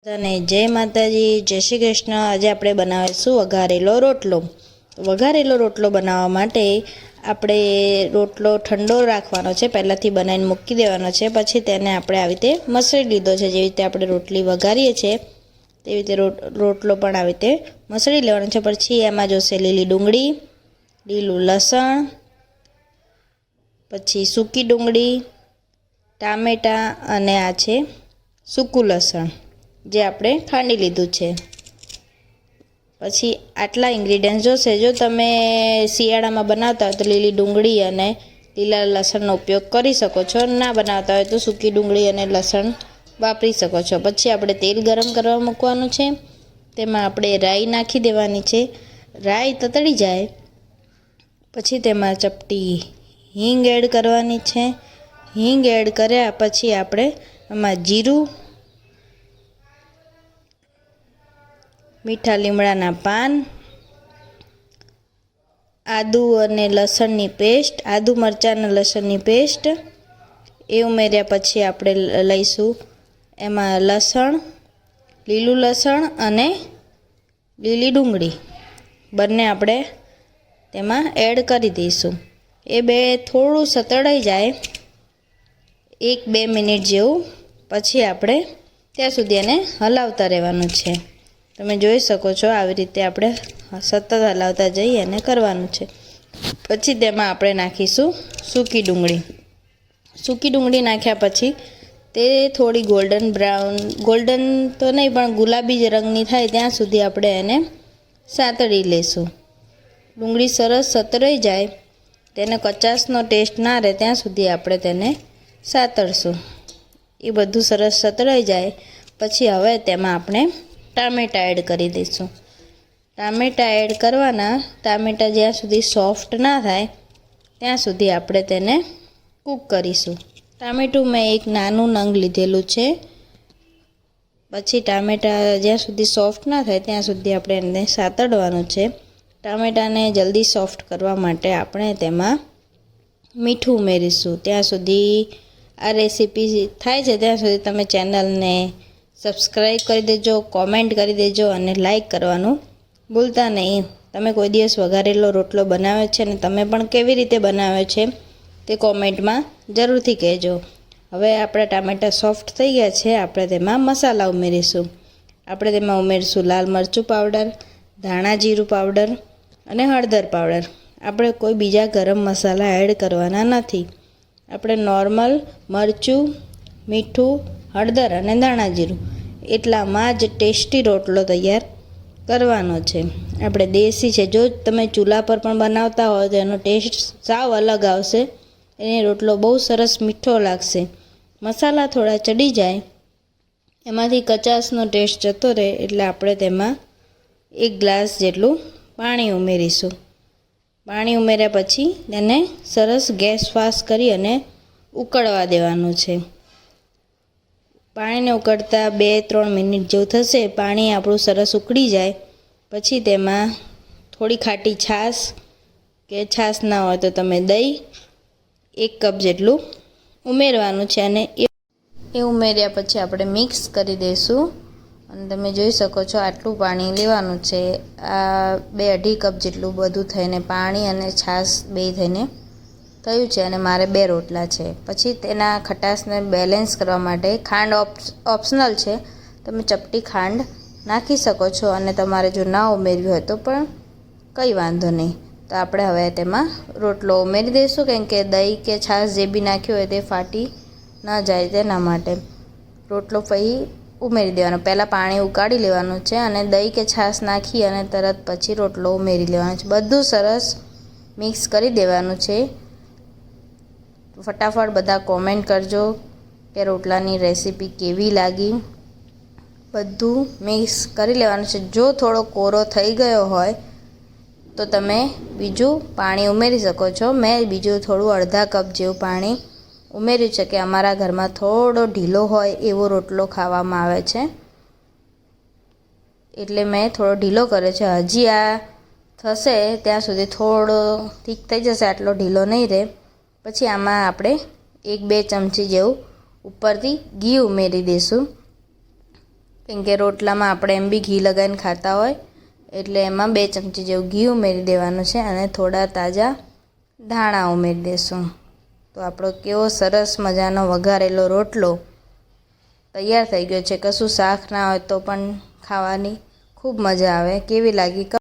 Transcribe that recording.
અને જય માતાજી, જય શ્રી કૃષ્ણ। આજે આપણે બનાવીશું વઘારેલો રોટલો। વઘારેલો રોટલો બનાવવા માટે આપણે રોટલો ઠંડો રાખવાનો છે, પહેલાંથી બનાવીને મૂકી દેવાનો છે। પછી તેને આપણે આવી રીતે મસળી લીધો છે, જેવી રીતે આપણે રોટલી વઘારીએ છીએ તેવી રીતે રોટલો પણ આવી રીતે મસળી લેવાનો છે। પછી એમાં જોશે લીલી ડુંગળી, લીલું લસણ, પછી સૂકી ડુંગળી, ટામેટાં અને આ છે સૂકું લસણ જે આપણે ખાંડી લીધું છે। પછી આટલા ઇન્ગ્રીડિયન્ટ જોશે। જો તમે શિયાળામાં બનાવતા હોય તો લીલી ડુંગળી અને લીલા લસણનો ઉપયોગ કરી શકો છો, ના બનાવતા હોય તો સૂકી ડુંગળી અને લસણ વાપરી શકો છો। પછી આપણે તેલ ગરમ કરવા મૂકવાનું છે, તેમાં આપણે રાઈ નાખી દેવાની છે। રાઈ તતડી જાય પછી તેમાં ચપટી હિંગ એડ કરવાની છે। હિંગ એડ કર્યા પછી આપણે એમાં જીરું, મીઠા લીમડાના પાન, આદુ અને લસણની પેસ્ટ, આદુ મરચાં અને લસણની પેસ્ટ એ ઉમેર્યા પછી આપણે લઈશું એમાં લસણ, લીલું લસણ અને લીલી ડુંગળી બંને આપણે તેમાં એડ કરી દઈશું। એ બે થોડું સતળાઈ જાય 1-2 મિનિટ જેવું, પછી આપણે ત્યાં સુધી એને હલાવતા રહેવાનું છે। તમે જોઈ શકો છો આવી રીતે આપણે સતત હલાવતા જઈ અને કરવાનું છે। પછી તેમાં આપણે નાખીશું સૂકી ડુંગળી। સૂકી ડુંગળી નાખ્યા પછી તે થોડી ગોલ્ડન તો નહીં પણ ગુલાબી રંગની થાય ત્યાં સુધી આપણે એને સાતળી લઈશું। ડુંગળી સરસ સતળાઈ જાય, તેને કચાશનો ટેસ્ટ ના રહે ત્યાં સુધી આપણે તેને સાતળશું। એ બધું સરસ સતળાઈ જાય પછી હવે તેમાં આપણે ટામેટાં એડ કરી દઈશું। ટામેટાં એડ કરવાના। ટામેટાં જ્યાં સુધી સોફ્ટ ના થાય ત્યાં સુધી આપણે તેને કૂક કરીશું। ટામેટું મેં એક નાનું નંગ લીધેલું છે। પછી ટામેટાં જ્યાં સુધી સોફ્ટ ના થાય ત્યાં સુધી આપણે એને સાતળવાનું છે। ટામેટાને જલ્દી સોફ્ટ કરવા માટે આપણે તેમાં મીઠું ઉમેરીશું। ત્યાં સુધી આ રેસીપી થાય છે ત્યાં સુધી તમે ચેનલને સબસ્ક્રાઈબ કરી દેજો, કોમેન્ટ કરી દેજો અને લાઈક કરવાનું ભૂલતા નહીં। તમે કોઈ દિવસ વઘારેલો રોટલો બનાવ્યો છે અને તમે પણ કેવી રીતે બનાવ્યો છે તે કોમેન્ટમાં જરૂરથી કહેજો। હવે આપણા ટામેટાં સોફ્ટ થઈ ગયા છે, આપણે તેમાં મસાલા ઉમેરીશું। આપણે તેમાં ઉમેરીશું લાલ મરચું પાવડર, ધાણા જીરું પાવડર અને હળદર પાવડર। આપણે કોઈ બીજા ગરમ મસાલા એડ કરવાના નથી। આપણે નોર્મલ મરચું, મીઠું, હળદર અને ધાણા જીરું એટલામાં જ ટેસ્ટી રોટલો તૈયાર કરવાનો છે। આપણે દેશી છે, જો તમે ચૂલા પર પણ બનાવતા હોય તો એનો ટેસ્ટ સાવ અલગ આવશે, એને રોટલો બહુ સરસ મીઠો લાગશે। મસાલા થોડા ચડી જાય, એમાંથી કચાશનો ટેસ્ટ જતો રહે એટલે આપણે તેમાં 1 ગ્લાસ જેટલું પાણી ઉમેરીશું। પાણી ઉમેર્યા પછી તેને સરસ ગેસ ફાસ્ટ કરી અને ઉકળવા દેવાનું છે। પાણીને ઉકળતા 2-3 મિનિટ જેવું થશે, પાણી આપણું સરસ ઉકળી જાય પછી તેમાં થોડી ખાટી છાશ કે છાશ ના હોય તો તમે દહીં 1 કપ જેટલું ઉમેરવાનું છે અને એ ઉમેર્યા પછી આપણે મિક્સ કરી દઈશું। અને તમે જોઈ શકો છો આટલું પાણી લેવાનું છે। આ 2-2.5 કપ જેટલું બધું થઈને પાણી અને છાશ બે થઈને થયું છે અને મારે 2 રોટલા છે। પછી તેના ખટાશને બેલેન્સ કરવા માટે ખાંડ ઓપ્શનલ છે, તમે ચપટી ખાંડ નાખી શકો છો અને તમારે જો ના ઉમેરવી હોય તો પણ કંઈ વાંધો નહીં। તો આપણે હવે તેમાં રોટલો ઉમેરી દઈશું, કેમ કે દહીં કે છાશ જે બી નાખ્યું હોય તે ફાટી ન જાય તેના માટે રોટલો પછી ઉમેરી દેવાનો। પહેલાં પાણી ઉકાળી લેવાનું છે અને દહીં કે છાશ નાખી અને તરત પછી રોટલો ઉમેરી લેવાનો છે। બધું સરસ મિક્સ કરી દેવાનું છે। ફટાફટ બધા કોમેન્ટ કરજો કે રોટલાની રેસીપી કેવી લાગી। બધું મિક્સ કરી લેવાનું છે। જો થોડો કોરો થઈ ગયો હોય તો તમે બીજું પાણી ઉમેરી શકો છો। મેં બીજું થોડું અડધા કપ જેવું પાણી ઉમેર્યું છે કે અમારા ઘરમાં થોડો ઢીલો હોય એવો રોટલો ખાવામાં આવે છે, એટલે મેં થોડો ઢીલો કર્યો છે। હજી આ થશે ત્યાં સુધી થોડો ઠીક થઈ જશે, આટલો ઢીલો નહીં રહે। પછી આમાં આપણે 1-2 ચમચી જેવું ઉપરથી ઘી ઉમેરી દઈશું। કેમ કે રોટલામાં આપણે એમ બી ઘી લગાવીને ખાતા હોય, એટલે એમાં 2 ચમચી જેવું ઘી ઉમેરી દેવાનું છે અને થોડા તાજા ધાણા ઉમેરી દઈશું. તો આપણો કેવો સરસ મજાનો વઘારેલો રોટલો તૈયાર થઈ ગયો છે. કશું શાક ના હોય તો પણ ખાવાની ખૂબ મજા આવે. કેવી લાગી?